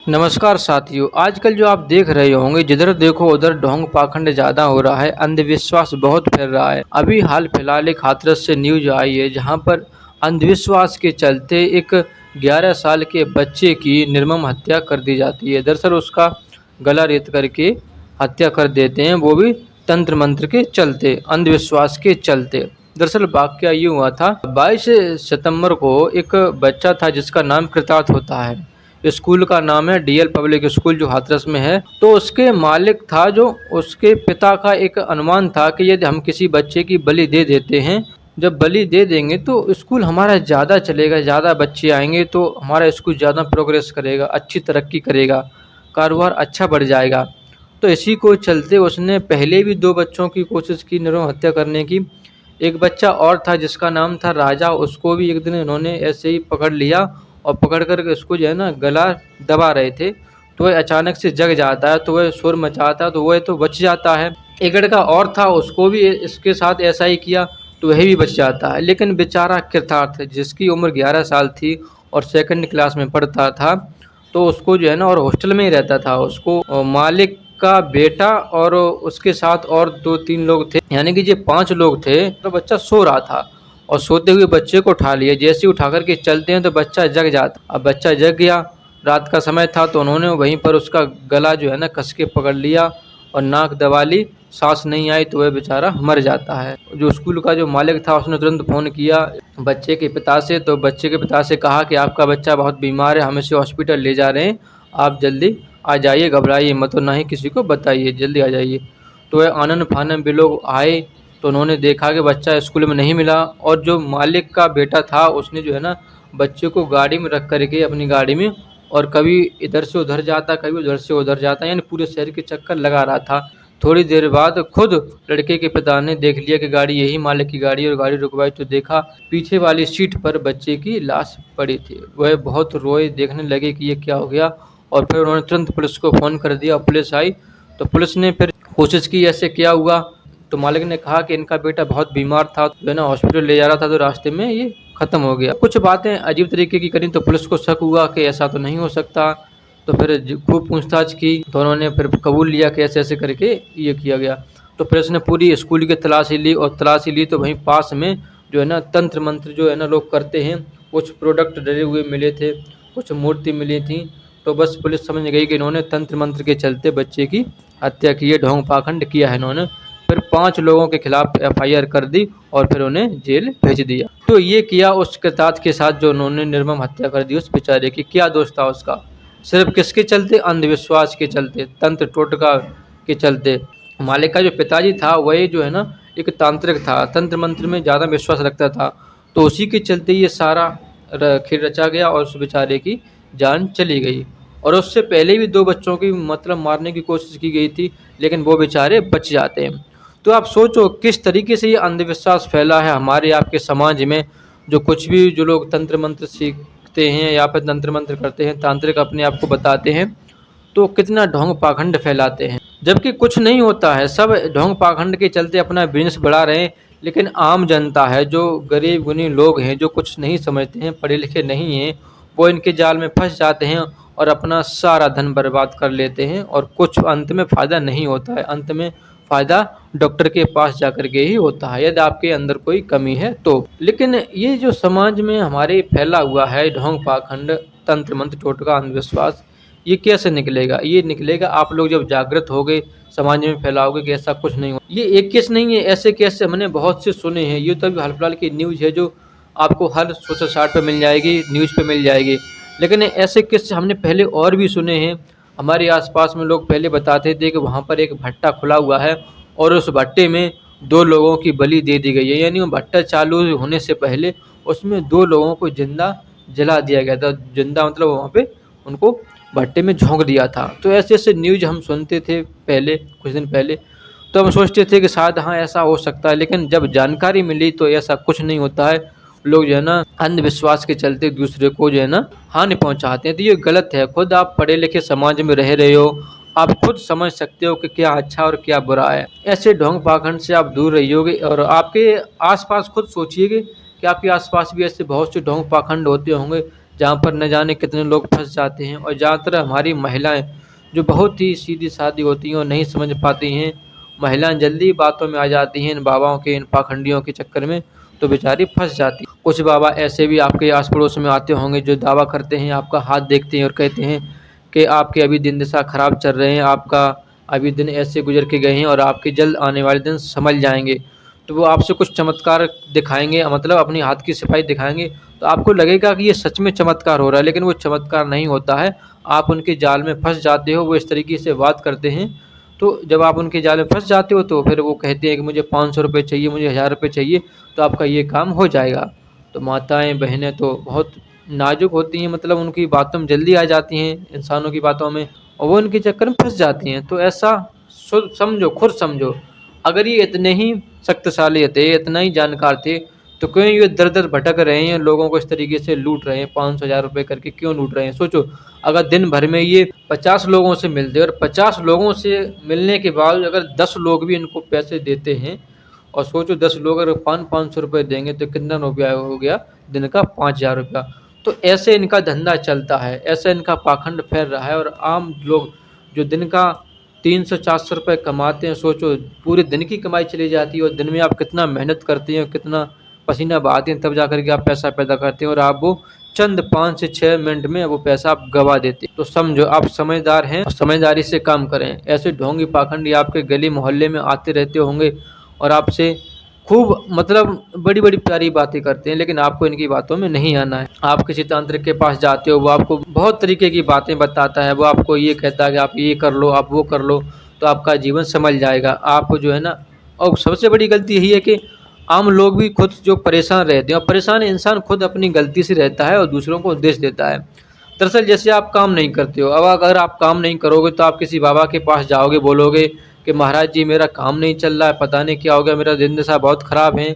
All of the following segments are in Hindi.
नमस्कार साथियों। आजकल जो आप देख रहे होंगे, जिधर देखो उधर ढोंग पाखंड ज़्यादा हो रहा है, अंधविश्वास बहुत फैल रहा है। अभी हाल फिलहाल एक हाथरस से न्यूज आई है जहां पर अंधविश्वास के चलते एक 11 साल के बच्चे की निर्मम हत्या कर दी जाती है। दरअसल उसका गला रेत करके हत्या कर देते हैं, वो भी तंत्र मंत्र के चलते, अंधविश्वास के चलते। दरअसल वाकया ये हुआ था, 22 सितंबर को एक बच्चा था जिसका नाम कृतार्थ होता है। स्कूल का नाम है डीएल पब्लिक स्कूल जो हाथरस में है। तो उसके मालिक था, जो उसके पिता का एक अनुमान था कि यदि हम किसी बच्चे की बलि दे देते हैं, जब बलि दे देंगे तो स्कूल हमारा ज़्यादा चलेगा, ज़्यादा बच्चे आएंगे तो हमारा स्कूल ज़्यादा प्रोग्रेस करेगा, अच्छी तरक्की करेगा, कारोबार अच्छा बढ़ जाएगा। तो इसी को चलते उसने पहले भी 2 बच्चों की कोशिश की निर्मम हत्या करने की। एक बच्चा और था जिसका नाम था राजा, उसको भी एक दिन इन्होंने ऐसे ही पकड़ लिया और पकड़ कर उसको जो है ना गला दबा रहे थे। तो वह अचानक से जग जाता है, तो वह शोर मचाता है, तो वह तो बच जाता है। एक लड़का और था, उसको भी इसके साथ ऐसा ही किया, तो वह भी बच जाता है। लेकिन बेचारा कृतार्थ जिसकी उम्र 11 साल थी और सेकंड क्लास में पढ़ता था, तो उसको जो है ना, और हॉस्टल में ही रहता था, उसको मालिक का बेटा और उसके साथ और 2-3 लोग थे, यानी कि ये 5 लोग थे। तो बच्चा सो रहा था और सोते हुए बच्चे को उठा लिया। जैसे ही उठा करके चलते हैं तो बच्चा जग जाता। अब बच्चा जग गया, रात का समय था, तो उन्होंने वहीं पर उसका गला जो है ना कस के पकड़ लिया और नाक दबा ली। सांस नहीं आई तो वह बेचारा मर जाता है। जो स्कूल का जो मालिक था उसने तुरंत फ़ोन किया बच्चे के पिता से, तो बच्चे के पिता से कहा कि आपका बच्चा बहुत बीमार है, हम इसे हॉस्पिटल ले जा रहे हैं, आप जल्दी आ जाइए, घबराइए मत और ना ही किसी को बताइए, जल्दी आ जाइए। तो वह आनन फानन भी लोग आए, तो उन्होंने देखा कि बच्चा स्कूल में नहीं मिला। और जो मालिक का बेटा था उसने जो है ना बच्चे को गाड़ी में रख करके, अपनी गाड़ी में, और कभी इधर से उधर जाता, कभी उधर से उधर जाता, यानी पूरे शहर के चक्कर लगा रहा था। थोड़ी देर बाद खुद लड़के के पिता ने देख लिया कि गाड़ी यही मालिक की गाड़ी है, और गाड़ी रुकवाई तो देखा पीछे वाली सीट पर बच्चे की लाश पड़ी थी। वह बहुत रोए, देखने लगे कि ये क्या हो गया, और फिर उन्होंने तुरंत पुलिस को फ़ोन कर दिया। पुलिस आई तो पुलिस ने फिर कोशिश की ऐसे क्या हुआ, तो मालिक ने कहा कि इनका बेटा बहुत बीमार था, जो है ना हॉस्पिटल ले जा रहा था, तो रास्ते में ये ख़त्म हो गया। कुछ बातें अजीब तरीके की करी तो पुलिस को शक हुआ कि ऐसा तो नहीं हो सकता। तो फिर खूब पूछताछ की, तो उन्होंने फिर कबूल लिया कि ऐसे ऐसे करके ये किया गया। तो पुलिस ने पूरी स्कूल की तलाशी ली, और तलाशी ली तो वहीं पास में जो है ना तंत्र मंत्र जो है ना लोग करते हैं, कुछ प्रोडक्ट डले हुए मिले थे, कुछ मूर्ति मिली थी। तो बस पुलिस समझ गई कि इन्होंने तंत्र मंत्र के चलते बच्चे की हत्या की है, ढोंग पाखंड किया है इन्होंने। फिर 5 लोगों के खिलाफ एफआईआर कर दी और फिर उन्हें जेल भेज दिया। तो ये किया उस कृतार्थ के साथ जो उन्होंने निर्मम हत्या कर दी उस बेचारे की। क्या दोष था उसका? सिर्फ किसके चलते? अंधविश्वास के चलते, तंत्र टोटका के चलते। मालिक का जो पिताजी था वही जो है ना एक तांत्रिक था, तंत्र मंत्र में ज़्यादा विश्वास रखता था, तो उसी के चलते ये सारा खेल रचा गया और उस बेचारे की जान चली गई। और उससे पहले भी 2 बच्चों की मतलब मारने की कोशिश की गई थी, लेकिन वो बेचारे बच जाते हैं। तो आप सोचो किस तरीके से ये अंधविश्वास फैला है हमारे आपके समाज में। जो कुछ भी जो लोग तंत्र मंत्र सीखते हैं या फिर तंत्र मंत्र करते हैं, तांत्रिक अपने आप को बताते हैं, तो कितना ढोंग पाखंड फैलाते हैं, जबकि कुछ नहीं होता है। सब ढोंग पाखंड के चलते अपना बिजनेस बढ़ा रहे हैं। लेकिन आम जनता है, जो गरीब गुनी लोग हैं, जो कुछ नहीं समझते हैं, पढ़े लिखे नहीं हैं, वो इनके जाल में फंस जाते हैं और अपना सारा धन बर्बाद कर लेते हैं, और कुछ अंत में फ़ायदा नहीं होता है। अंत में फ़ायदा डॉक्टर के पास जाकर के ही होता है, यदि आपके अंदर कोई कमी है तो। लेकिन ये जो समाज में हमारे फैला हुआ है ढोंग पाखंड, तंत्र मंत्र टोटका अंधविश्वास, ये कैसे निकलेगा? ये निकलेगा आप लोग जब जागृत होगे, समाज में फैलाओगे कि ऐसा कुछ नहीं हो। ये एक केस नहीं है, ऐसे केस हमने बहुत से सुने हैं। ये तो अभी हाल फिलहाल की न्यूज़ है जो आपको हर सोशल साइट पे मिल जाएगी, न्यूज़ पे मिल जाएगी। लेकिन ऐसे किस्से हमने पहले और भी सुने हैं। हमारे आसपास में लोग पहले बताते थे कि वहाँ पर एक भट्टा खुला हुआ है और उस भट्टे में 2 लोगों की बलि दे दी गई है, यानी वो भट्टा चालू होने से पहले उसमें 2 लोगों को जिंदा जला दिया गया था। जिंदा मतलब वहाँ पे उनको भट्टे में झोंक दिया था। तो ऐसे ऐसे न्यूज़ हम सुनते थे पहले, कुछ दिन पहले, तो हम सोचते थे कि शायद हाँ ऐसा हो सकता है। लेकिन जब जानकारी मिली तो ऐसा कुछ नहीं होता है। लोग जो है ना अंधविश्वास के चलते दूसरे को जो है ना हानि पहुंचाते हैं, तो ये गलत है। खुद आप पढ़े लिखे समाज में रह रहे हो, आप खुद समझ सकते हो कि क्या अच्छा और क्या बुरा है। ऐसे ढोंग पाखंड से आप दूर रहिएगे, और आपके आसपास खुद सोचिएगा कि आपके आसपास भी ऐसे बहुत से ढोंग पाखंड होते होंगे जहाँ पर न जाने कितने लोग फंस जाते हैं। और ज़्यादातर हमारी महिलाएं जो बहुत ही सीधी सादी होती हैं और नहीं समझ पाती हैं, महिलाएं जल्दी बातों में आ जाती हैं इन बाबाओं के, इन पाखंडियों के चक्कर में, तो बेचारी फंस जाती है। कुछ बाबा ऐसे भी आपके आस पड़ोस में आते होंगे जो दावा करते हैं, आपका हाथ देखते हैं और कहते हैं कि आपके अभी दिन दशा खराब चल रहे हैं, आपका अभी दिन ऐसे गुजर के गए हैं और आपके जल्द आने वाले दिन संभल जाएंगे। तो वो आपसे कुछ चमत्कार दिखाएंगे, मतलब अपनी हाथ की सफाई दिखाएंगे, तो आपको लगेगा कि ये सच में चमत्कार हो रहा है, लेकिन वो चमत्कार नहीं होता है। आप उनके जाल में फंस जाते हो। वो इस तरीके से बात करते हैं, तो जब आप उनके जाल में फंस जाते हो तो फिर वो कहते हैं कि मुझे 500 रुपये चाहिए, मुझे 1000 रुपये चाहिए, तो आपका ये काम हो जाएगा। तो माताएं बहनें तो बहुत नाजुक होती हैं, मतलब उनकी बातों में जल्दी आ जाती हैं, इंसानों की बातों में, और वो उनके चक्कर में फंस जाती हैं। तो ऐसा समझो, खुद समझो, अगर ये इतने ही शक्तिशाली थे, इतना ही जानकार थे, तो क्यों ये दर दर भटक रहे हैं, लोगों को इस तरीके से लूट रहे हैं, 500 1000 रुपये करके क्यों लूट रहे हैं? सोचो, अगर दिन भर में ये 50 लोगों से मिलते और 50 लोगों से मिलने के बाद अगर 10 लोग भी इनको पैसे देते हैं, और सोचो 10 लोग अगर 500 रुपये देंगे तो कितना रुपया हो गया? दिन का 5000 रुपया। तो ऐसे इनका धंधा चलता है, ऐसे इनका पाखंड फैल रहा है। और आम लोग जो दिन का 300-400 रुपये कमाते हैं, सोचो पूरे दिन की कमाई चली जाती है, और दिन में आप कितना मेहनत करते हैं, कितना पसीना बहाते हैं, तब जा कर के आप पैसा पैदा करते हैं, और आप वो चंद 5 से 6 मिनट में वो पैसा आप गवा देते हैं। तो समझो, आप समझदार हैं और समझदारी से काम करें। ऐसे ढोंगी पाखंडी आपके गली मोहल्ले में आते रहते होंगे और आपसे खूब, मतलब बड़ी बड़ी प्यारी बातें करते हैं, लेकिन आपको इनकी बातों में नहीं आना है। आप किसी तांत्रिक के पास जाते हो, वो आपको बहुत तरीके की बातें बताता है, वो आपको ये कहता है कि आप ये कर लो, आप वो कर लो, तो आपका जीवन संभल जाएगा। आप जो है ना, और सबसे बड़ी गलती यही है कि आम लोग भी खुद जो परेशान रहते हैं, और परेशान इंसान खुद अपनी गलती से रहता है और दूसरों को उपदेश देता है। दरअसल जैसे आप काम नहीं करते हो, अब अगर आप काम नहीं करोगे तो आप किसी बाबा के पास जाओगे, बोलोगे कि महाराज जी मेरा काम नहीं चल रहा है, पता नहीं क्या हो गया, मेरा दिन दशा बहुत ख़राब है,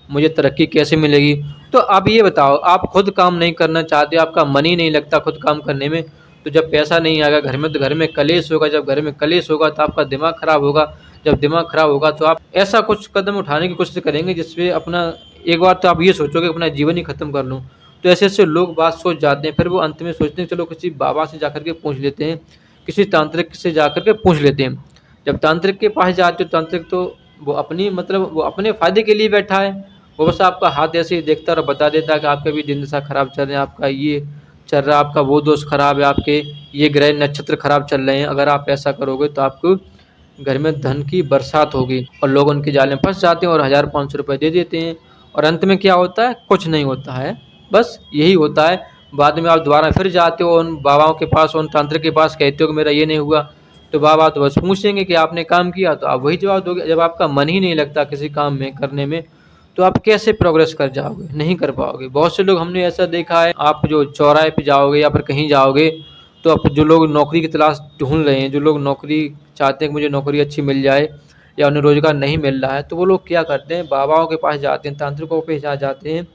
मुझे तरक्की कैसे मिलेगी? तो आप ये बताओ, आप खुद काम नहीं करना चाहते, आपका मन ही नहीं लगता खुद काम करने में, तो जब पैसा नहीं आएगा घर में तो घर में कलेश होगा, जब घर में कलेश होगा तो आपका दिमाग ख़राब होगा, जब दिमाग ख़राब होगा तो आप ऐसा कुछ कदम उठाने की कोशिश करेंगे जिससे अपना, एक बार तो आप ये सोचोगे अपना जीवन ही ख़त्म कर लूँ। तो ऐसे ऐसे लोग बात सोच जाते हैं, फिर वो अंत में सोचते हैं चलो किसी बाबा से जाकर के पूछ लेते हैं, किसी तांत्रिक से जाकर के पूछ लेते हैं। जब तांत्रिक के पास जाते हो, तांत्रिक तो वो अपनी, मतलब वो अपने फ़ायदे के लिए बैठा है, वो बस आपका हाथ ऐसे ही देखता और बता देता है कि आपका भी दिन दशा खराब चल रहे हैं, आपका ये चल रहा है, आपका वो दोष खराब है, आपके ये ग्रह नक्षत्र खराब चल रहे हैं, अगर आप ऐसा करोगे तो आपको घर में धन की बरसात होगी। और लोग उनके जाल में फंस जाते हैं और 1000-500 रुपये दे देते हैं, और अंत में क्या होता है? कुछ नहीं होता है, बस यही होता है। बाद में आप दोबारा फिर जाते हो उन बाबाओं के पास, उन तांत्रिक के पास, कहते हो कि मेरा ये नहीं हुआ, तो बाबा तो बस पूछेंगे कि आपने काम किया, तो आप वही जवाब दोगे। जब आपका मन ही नहीं लगता किसी काम में करने में, तो आप कैसे प्रोग्रेस कर जाओगे? नहीं कर पाओगे। बहुत से लोग हमने ऐसा देखा है, आप जो चौराहे पे जाओगे या फिर कहीं जाओगे, तो अब जो लोग नौकरी की तलाश ढूंढ रहे हैं, जो लोग नौकरी चाहते हैं कि मुझे नौकरी अच्छी मिल जाए, या उन्हें रोज़गार नहीं मिल रहा है, तो वो लोग क्या करते हैं? बाबाओं के पास जाते हैं, तांत्रिकों के पास जाते हैं,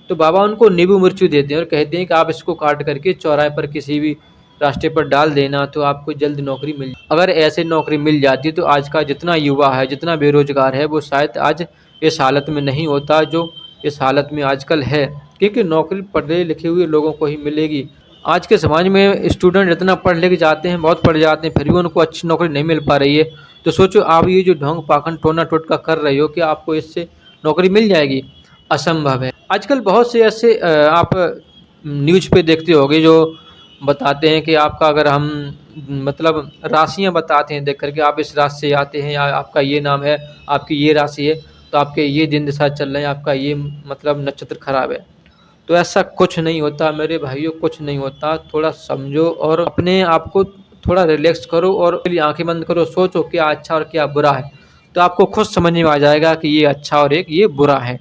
तो बाबा उनको नींबू मिर्ची देते हैं और कहते हैं कि आप इसको काट करके चौराहे पर किसी भी रास्ते पर डाल देना, तो आपको जल्द नौकरी मिल। अगर ऐसे नौकरी मिल जाती तो आज का जितना युवा है, जितना बेरोजगार है, वो शायद आज इस हालत में नहीं होता जो इस हालत में आजकल है, क्योंकि नौकरी पढ़े लिखे हुए लोगों को ही मिलेगी। आज के समाज में स्टूडेंट इतना पढ़ लिख जाते हैं, बहुत पढ़ जाते हैं, फिर भी उनको अच्छी नौकरी नहीं मिल पा रही है। तो सोचो, आप ये जो ढोंग पाखंड टोना टोटका कर रहे हो, कि आपको इससे नौकरी मिल जाएगी? असंभव है। आजकल बहुत से ऐसे आप न्यूज़ पे देखते होंगे जो बताते हैं कि आपका, अगर हम मतलब राशियां बताते हैं देख करके, आप इस राशि से आते हैं, या आपका ये नाम है, आपकी ये राशि है, तो आपके ये दिन दशा चल रहे हैं, आपका ये मतलब नक्षत्र खराब है। तो ऐसा कुछ नहीं होता मेरे भाइयों, कुछ नहीं होता। थोड़ा समझो और अपने आप को थोड़ा रिलैक्स करो, और आंखें बंद करो, सोचो क्या अच्छा और क्या बुरा है, तो आपको खुद समझ में आ जाएगा कि ये अच्छा और एक ये बुरा है।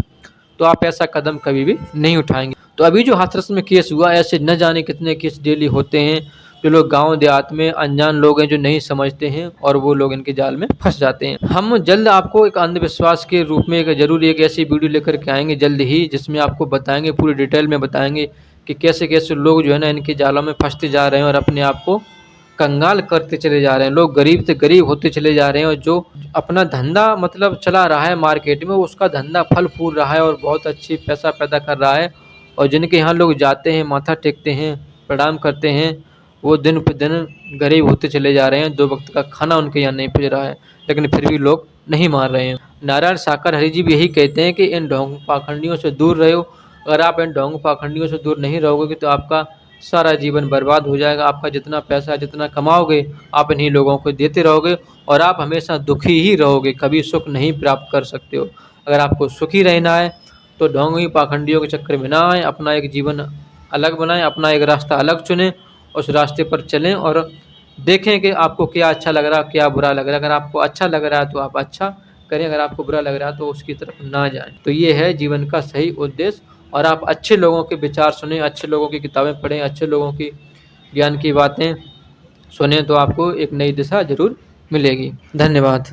तो आप ऐसा कदम कभी भी नहीं उठाएंगे। तो अभी जो हाथरस में केस हुआ, ऐसे न जाने कितने केस डेली होते हैं, जो लोग गांव देहात में अनजान लोग हैं जो नहीं समझते हैं, और वो लोग इनके जाल में फंस जाते हैं। हम जल्द आपको एक अंधविश्वास के रूप में एक ऐसी वीडियो लेकर के आएंगे जल्द ही, जिसमें आपको बताएंगे, पूरी डिटेल में बताएंगे कि कैसे कैसे लोग जो है ना इनके जालों में फंसते जा रहे हैं और अपने आप को कंगाल करते चले जा रहे हैं। लोग गरीब से गरीब होते चले जा रहे हैं, और जो अपना धंधा मतलब चला रहा है मार्केट में, उसका धंधा फल फूल रहा है और बहुत अच्छी पैसा पैदा कर रहा है, और जिनके यहाँ लोग जाते हैं, माथा टेकते हैं, प्रणाम करते हैं, वो दिन पे दिन गरीब होते चले जा रहे हैं। 2 वक़्त का खाना उनके यहाँ नहीं पहुँच रहा है, लेकिन फिर भी लोग नहीं मान रहे हैं। नारायण शाकाहारी जी भी यही कहते हैं कि इन ढोंग पाखंडियों से दूर रहो। अगर आप इन ढोंग पाखंडियों से दूर नहीं रहोगे तो आपका सारा जीवन बर्बाद हो जाएगा। आपका जितना पैसा जितना कमाओगे आप इन्हीं लोगों को देते रहोगे और आप हमेशा दुखी ही रहोगे, कभी सुख नहीं प्राप्त कर सकते हो। अगर आपको सुखी रहना है तो ढोंगी पाखंडियों के चक्कर में ना आएँ, अपना एक जीवन अलग बनाएँ, अपना एक रास्ता अलग चुनें, उस रास्ते पर चलें और देखें कि आपको क्या अच्छा लग रहा है, क्या बुरा लग रहा है। अगर आपको अच्छा लग रहा है तो आप अच्छा करें, अगर आपको बुरा लग रहा है तो उसकी तरफ ना जाएँ। तो ये है जीवन का सही उद्देश्य और आप अच्छे लोगों के विचार सुनें, अच्छे लोगों की किताबें पढ़ें, अच्छे लोगों की ज्ञान की बातें सुनें तो आपको एक नई दिशा ज़रूर मिलेगी। धन्यवाद।